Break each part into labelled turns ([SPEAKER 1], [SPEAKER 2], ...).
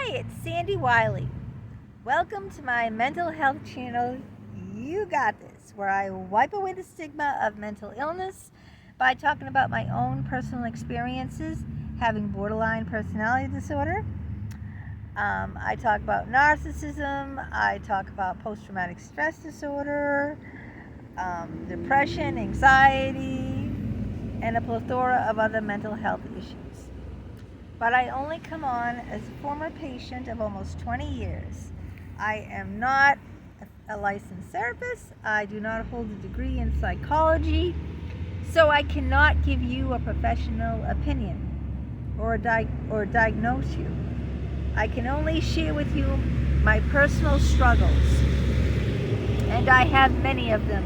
[SPEAKER 1] Hi, it's Sandy Wyllie. Welcome to my mental health channel, You Got This, where I wipe away the stigma of mental illness by talking about my own personal experiences having borderline personality disorder. I talk about narcissism, I talk about post-traumatic stress disorder, depression, anxiety, and a plethora of other mental health issues. But I only come on as a former patient of almost 20 years. I am not a licensed therapist. I do not hold a degree in psychology, so I cannot give you a professional opinion or diagnose you. I can only share with you my personal struggles, and I have many of them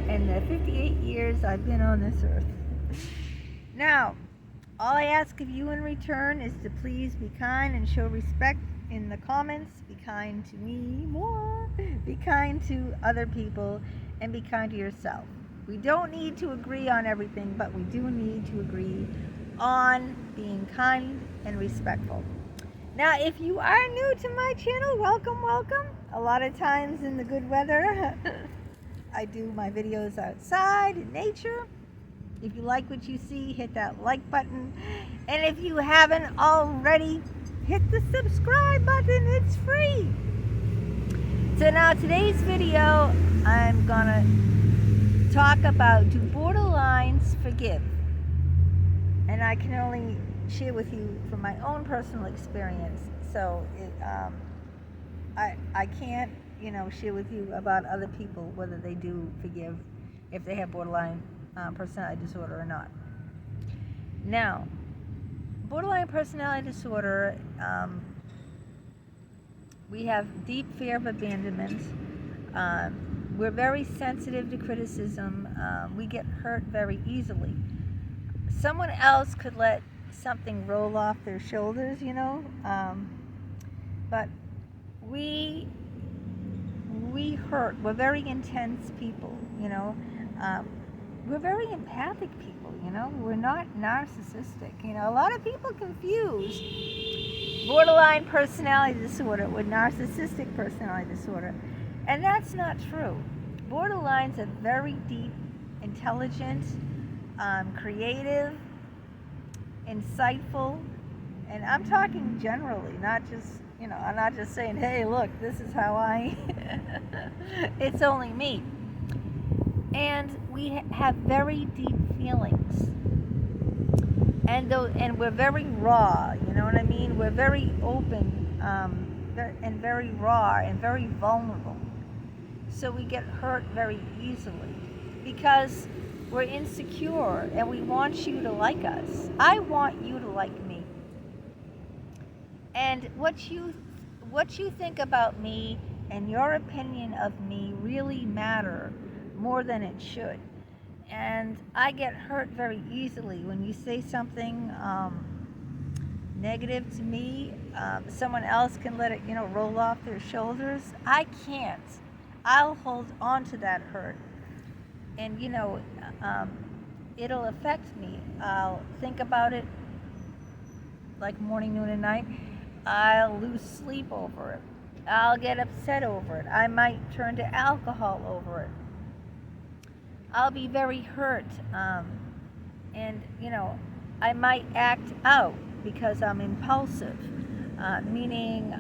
[SPEAKER 1] in the 58 years I've been on this earth. Now, all I ask of you in return is to please be kind and show respect in the comments. Be kind to me more. Be kind to other people and be kind to yourself. We don't need to agree on everything, but we do need to agree on being kind and respectful. Now, if you are new to my channel, welcome, welcome. A lot of times in the good weather, I do my videos outside in nature. If you like what you see, hit that like button. And if you haven't already, hit the subscribe button. It's free. So now today's video, I'm gonna talk about, do borderlines forgive? And I can only share with you from my own personal experience. So I can't, share with you about other people, whether they do forgive if they have borderline personality disorder or not. Now, borderline personality disorder, we have deep fear of abandonment. We're very sensitive to criticism. We get hurt very easily. Someone else could let something roll off their shoulders, but we hurt. We're very intense people, we're very empathic people, we're not narcissistic. A lot of people confuse borderline personality disorder with narcissistic personality disorder, and that's not true. Borderlines are very deep, intelligent, creative, insightful, and I'm talking generally, not just, I'm not just saying, hey, look, this is how I, it's only me. And we have very deep feelings, and we're very raw. You know what I mean? We're very open, and very raw and very vulnerable. So we get hurt very easily because we're insecure and we want you to like us. I want you to like me. And what you think about me and your opinion of me really matter more than it should. And I get hurt very easily when you say something negative to me. Someone else can let it, roll off their shoulders. I can't. I'll hold on to that hurt. And, it'll affect me. I'll think about it like morning, noon, and night. I'll lose sleep over it. I'll get upset over it. I might turn to alcohol over it. I'll be very hurt, and I might act out because I'm impulsive, meaning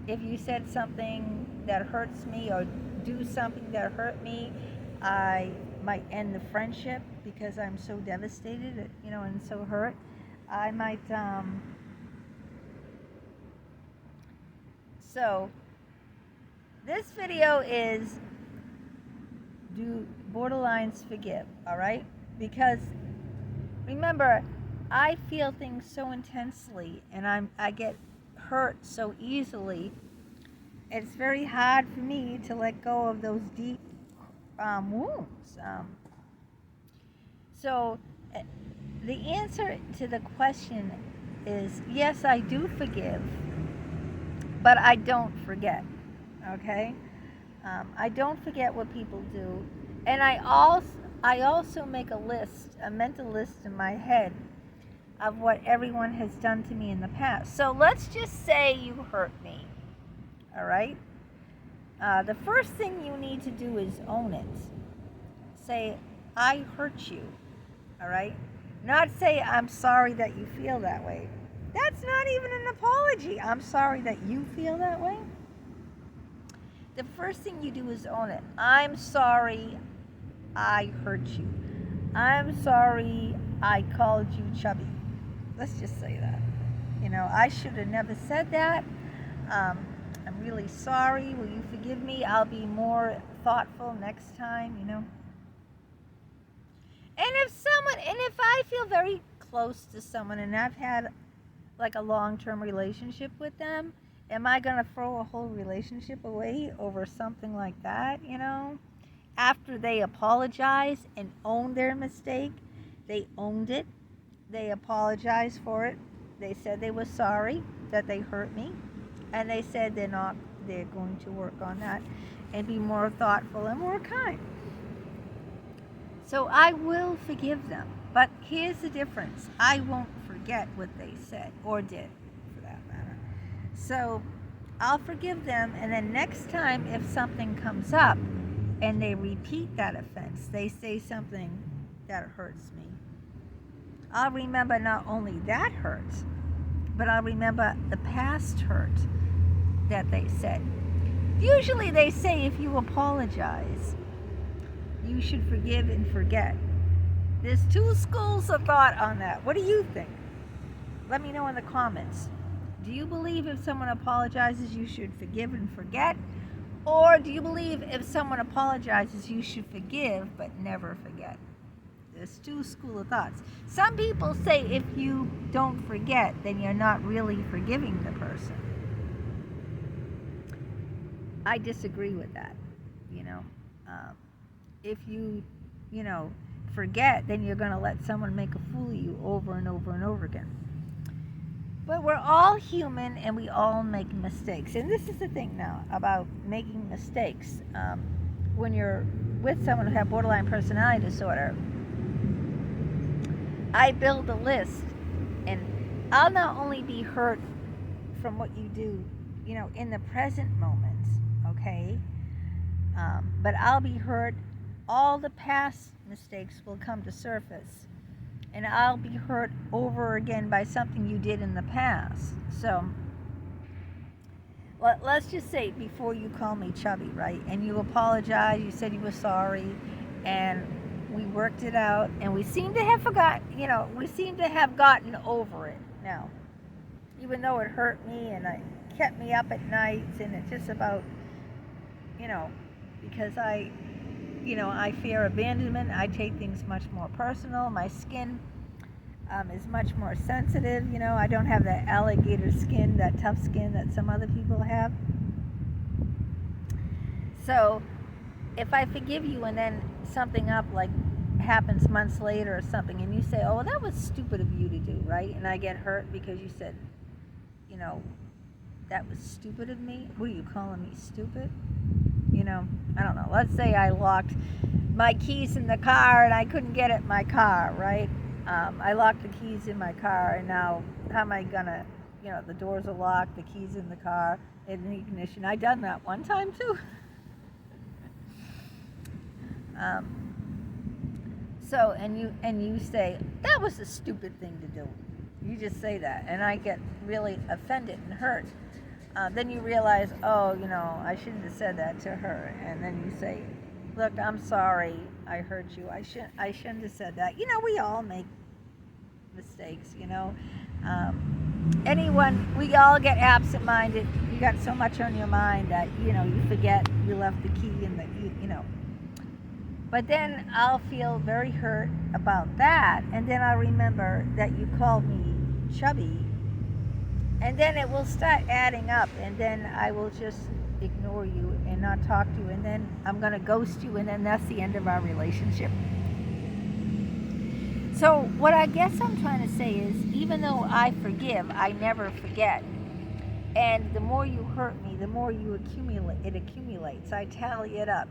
[SPEAKER 1] if you said something that hurts me or do something that hurt me, I might end the friendship because I'm so devastated, and so hurt. I might, so this video is, do borderlines forgive? All right, because remember, I feel things so intensely and I get hurt so easily. It's very hard for me to let go of those deep wounds. So the answer to the question is yes, I do forgive, but I don't forget. Okay. I don't forget what people do, and I also make a mental list in my head of what everyone has done to me in the past. So let's just say you hurt me, all right? The first thing you need to do is own it. Say, I hurt you, all right? Not say, I'm sorry that you feel that way. That's not even an apology. I'm sorry that you feel that way. The first thing you do is own it. I'm sorry I hurt you. I'm sorry I called you chubby. Let's just say that. I should have never said that. I'm really sorry. Will you forgive me? I'll be more thoughtful next time, And if I feel very close to someone and I've had like a long-term relationship with them, am I going to throw a whole relationship away over something like that, After they apologize and own their mistake, they owned it, they apologized for it, they said they were sorry that they hurt me, and they said they're going to work on that and be more thoughtful and more kind. So I will forgive them. But here's the difference. I won't forget what they said or did, for that matter. So I'll forgive them, and then next time if something comes up and they repeat that offense, they say something that hurts me, I'll remember not only that hurt, but I'll remember the past hurt that they said. Usually they say if you apologize, you should forgive and forget. There's two schools of thought on that. What do you think? Let me know in the comments. Do you believe if someone apologizes, you should forgive and forget? Or do you believe if someone apologizes, you should forgive but never forget? There's two schools of thoughts. Some people say if you don't forget, then you're not really forgiving the person. I disagree with that. If you forget, then you're going to let someone make a fool of you over and over and over again. But we're all human and we all make mistakes. And this is the thing now about making mistakes. When you're with someone who has borderline personality disorder, I build a list, and I'll not only be hurt from what you do, in the present moment, okay? But I'll be hurt. All the past mistakes will come to surface, and I'll be hurt over again by something you did in the past. So let's just say before you call me chubby, right? And you apologize, you said you were sorry, and we worked it out, and we seem to have gotten over it now. Even though it hurt me and it kept me up at nights, and it's just about, because I fear abandonment. I take things much more personal. My skin is much more sensitive. I don't have that alligator skin, that tough skin that some other people have. So if I forgive you and then something happens months later or something, and you say, oh, well, that was stupid of you to do, right? And I get hurt because you said, that was stupid of me. What are you calling me, stupid? I don't know. Let's say I locked my keys in the car and I couldn't get at my car, right? I locked the keys in my car, and now how am I gonna, the doors are locked, the keys in the car, in the ignition. I done that one time too. So, and you say, that was a stupid thing to do. You just say that, and I get really offended and hurt. Then you realize, oh, I shouldn't have said that to her. And then you say, look, I'm sorry I hurt you. I shouldn't have said that. We all make mistakes, we all get absent-minded. You got so much on your mind that, you forget you left the key in the, But then I'll feel very hurt about that. And then I'll remember that you called me chubby. And then it will start adding up, and then I will just ignore you and not talk to you, and then I'm going to ghost you, and then that's the end of our relationship. So what I guess I'm trying to say is, even though I forgive, I never forget. And the more you hurt me, the more it accumulates. I tally it up,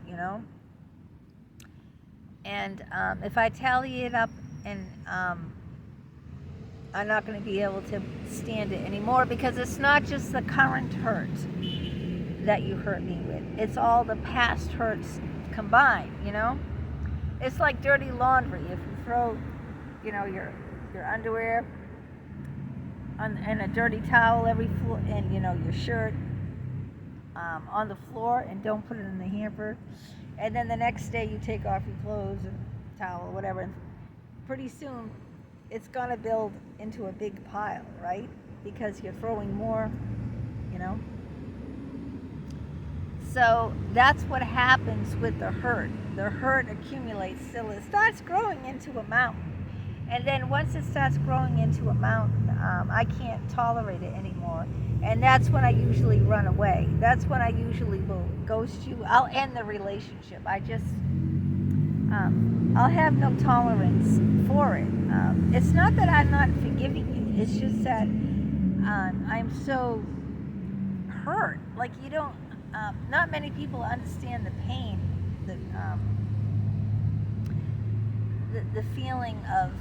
[SPEAKER 1] And if I tally it up and are not going to be able to stand it anymore, because it's not just the current hurt that you hurt me with. It's all the past hurts combined, you know? It's like dirty laundry. If you throw, you know, your underwear and a dirty towel and, you know, your shirt on the floor and don't put it in the hamper, and then the next day you take off your clothes and towel or whatever, and pretty soon it's going to build into a big pile, right? Because you're throwing more, you know? So that's what happens with the hurt. The hurt accumulates till it starts growing into a mountain. And then once it starts growing into a mountain, I can't tolerate it anymore. And that's when I usually run away. That's when I usually will ghost you. I'll end the relationship. I'll have no tolerance for it. It's not that I'm not forgiving you. It's just that I'm so hurt. Like, you don't, not many people understand the pain, the feeling of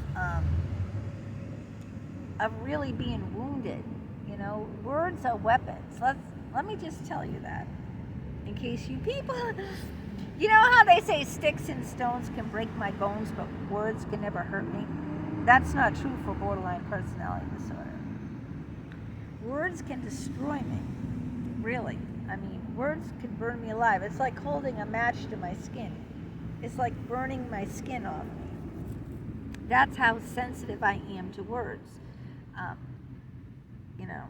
[SPEAKER 1] really being wounded. You know, words are weapons. Let me just tell you that, in case you people, you know how they say sticks and stones can break my bones, but words can never hurt me? That's not true for borderline personality disorder. Words can destroy me, really. I mean, words can burn me alive. It's like holding a match to my skin. It's like burning my skin off me. That's how sensitive I am to words. You know,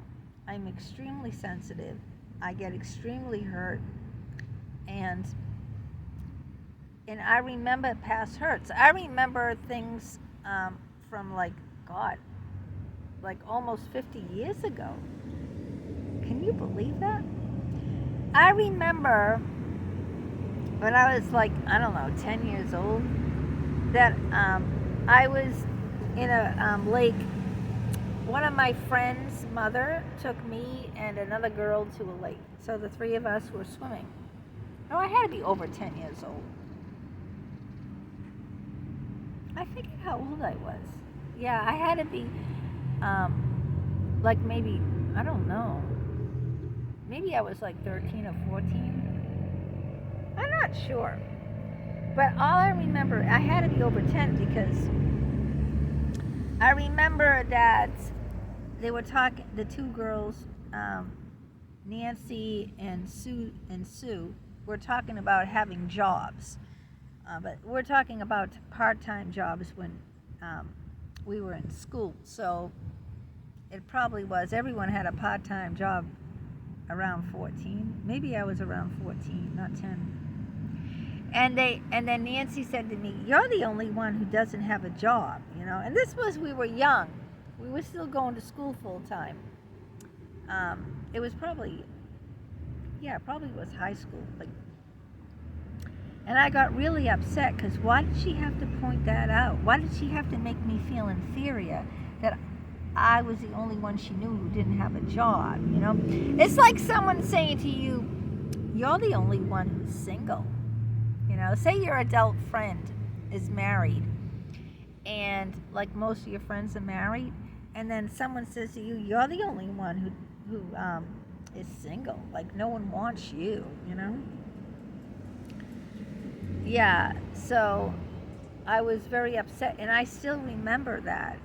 [SPEAKER 1] I'm extremely sensitive. I get extremely hurt, and I remember past hurts. I remember things from like almost 50 years ago. Can you believe that? I remember when I was like, I don't know, 10 years old, that I was in a lake. One of my friends' mother took me and another girl to a lake. So the three of us were swimming. No, I had to be over 10 years old. I forget how old I was. Yeah, I had to be like maybe, I don't know. Maybe I was like 13 or 14. I'm not sure. But all I remember, I had to be over 10, because I remember that they were talking, the two girls, Nancy and Sue, were talking about having jobs. But we're talking about part-time jobs when we were in school. So it probably was, everyone had a part-time job around 14. Maybe I was around 14, not 10. And then Nancy said to me, "You're the only one who doesn't have a job," you know. And this was, we were young. We were still going to school full time. It was probably was high school. And I got really upset, because why did she have to point that out? Why did she have to make me feel inferior that I was the only one she knew who didn't have a job, you know? It's like someone saying to you, "You're the only one who's single." You know, say your adult friend is married, and like most of your friends are married, and then someone says to you, "You're the only one who is single. Like, no one wants you," you know? Yeah, so I was very upset, and I still remember that.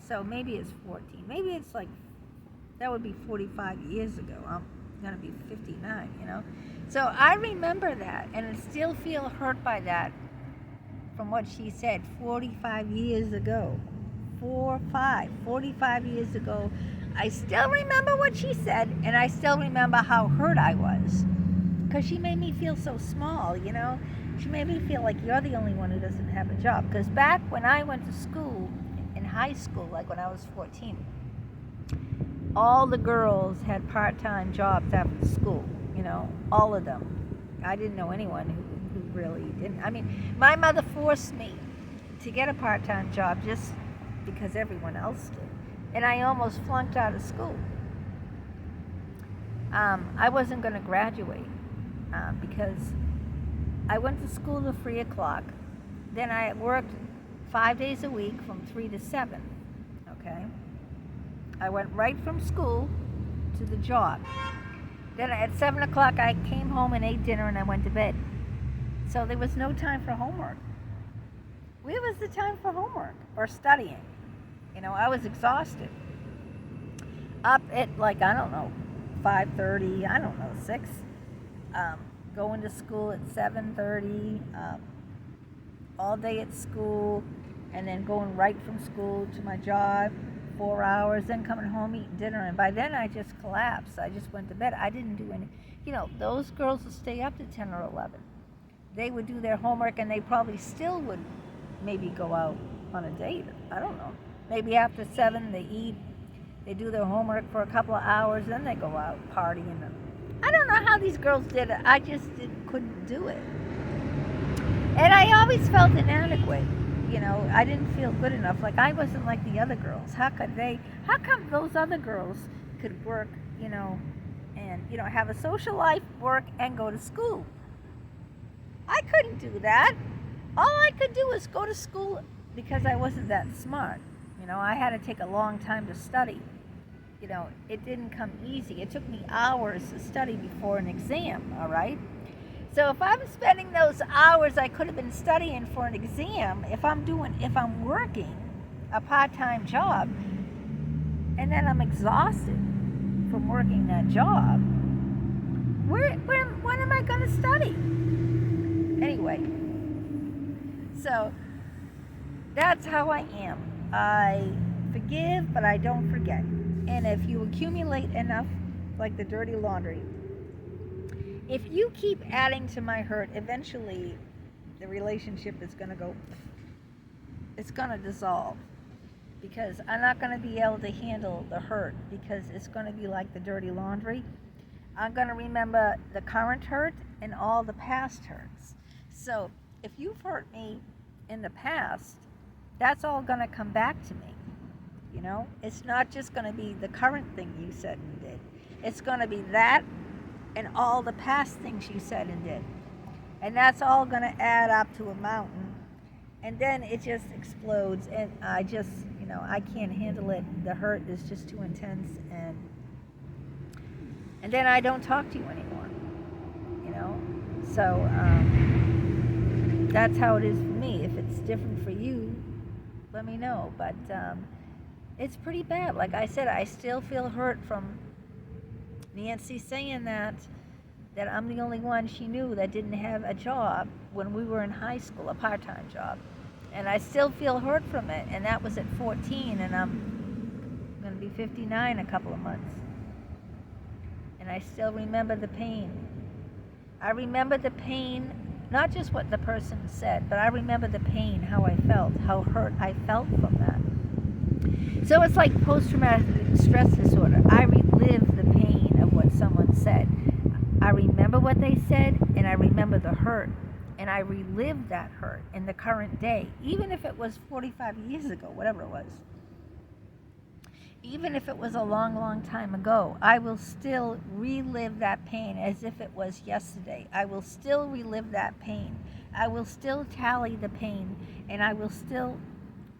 [SPEAKER 1] So maybe it's 14. Maybe it's like, that would be 45 years ago. I'm going to be 59, you know? So I remember that, and I still feel hurt by that from what she said 45 years ago. 45 years ago. I still remember what she said, and I still remember how hurt I was. Because she made me feel so small, you know? She made me feel like you're the only one who doesn't have a job. Because back when I went to school, in high school, like when I was 14, all the girls had part-time jobs after school, you know, all of them. I didn't know anyone who really didn't. I mean, my mother forced me to get a part-time job just because everyone else did. And I almost flunked out of school. I wasn't going to graduate because I went to school till 3 o'clock. Then I worked 5 days a week from 3 to 7, okay? I went right from school to the job. Then at 7 o'clock, I came home and ate dinner and I went to bed. So there was no time for homework. Where was the time for homework or studying? I was exhausted. Up at I don't know, 5:30, I don't know, 6. Going to school at 7:30, all day at school, and then going right from school to my job, 4 hours, then coming home, eating dinner, and by then I just collapsed. I just went to bed. I didn't do any, those girls would stay up to 10 or 11. They would do their homework, and they probably still would maybe go out on a date. I don't know. Maybe after 7, they eat, they do their homework for a couple of hours, then they go out partying. I don't know how these girls did it. I just couldn't do it. And I always felt inadequate. I didn't feel good enough. I wasn't like the other girls. How come those other girls could work, and, have a social life, work, and go to school? I couldn't do that. All I could do was go to school because I wasn't that smart. I had to take a long time to study. It didn't come easy. It took me hours to study before an exam, all right? So if I'm spending those hours I could have been studying for an exam, if I'm working a part-time job, and then I'm exhausted from working that job, when am I going to study? Anyway, so that's how I am. I forgive, but I don't forget. And if you accumulate enough, like the dirty laundry, if you keep adding to my hurt, eventually the relationship is going to go, it's going to dissolve. Because I'm not going to be able to handle the hurt, because it's going to be like the dirty laundry. I'm going to remember the current hurt and all the past hurts. So if you've hurt me in the past, that's all going to come back to me. It's not just going to be the current thing you said and did. It's going to be that and all the past things you said and did. And that's all going to add up to a mountain. And then it just explodes. And I just, I can't handle it. The hurt is just too intense. And then I don't talk to you anymore. So that's how it is for me. If it's different for you, let me know. But it's pretty bad. Like I said, I still feel hurt from Nancy saying that I'm the only one she knew that didn't have a job when we were in high school, a part-time job. And I still feel hurt from it. And that was at 14, and I'm going to be 59 in a couple of months. And I still remember the pain. I remember the pain, not just what the person said, but I remember the pain, how I felt, how hurt I felt from that. So it's like post-traumatic stress disorder. I relive the pain of what someone said. I remember what they said, and I remember the hurt. And I relive that hurt in the current day, even if it was 45 years ago, whatever it was. Even if it was a long, long time ago, I will still relive that pain as if it was yesterday. I will still relive that pain. I will still tally the pain, and I will still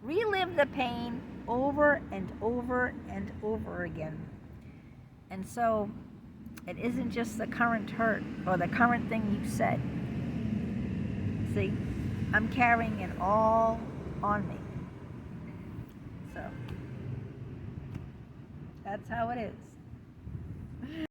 [SPEAKER 1] relive the pain over and over and over again. And so it isn't just the current hurt or the current thing you said. See, I'm carrying it all on me. So that's how it is.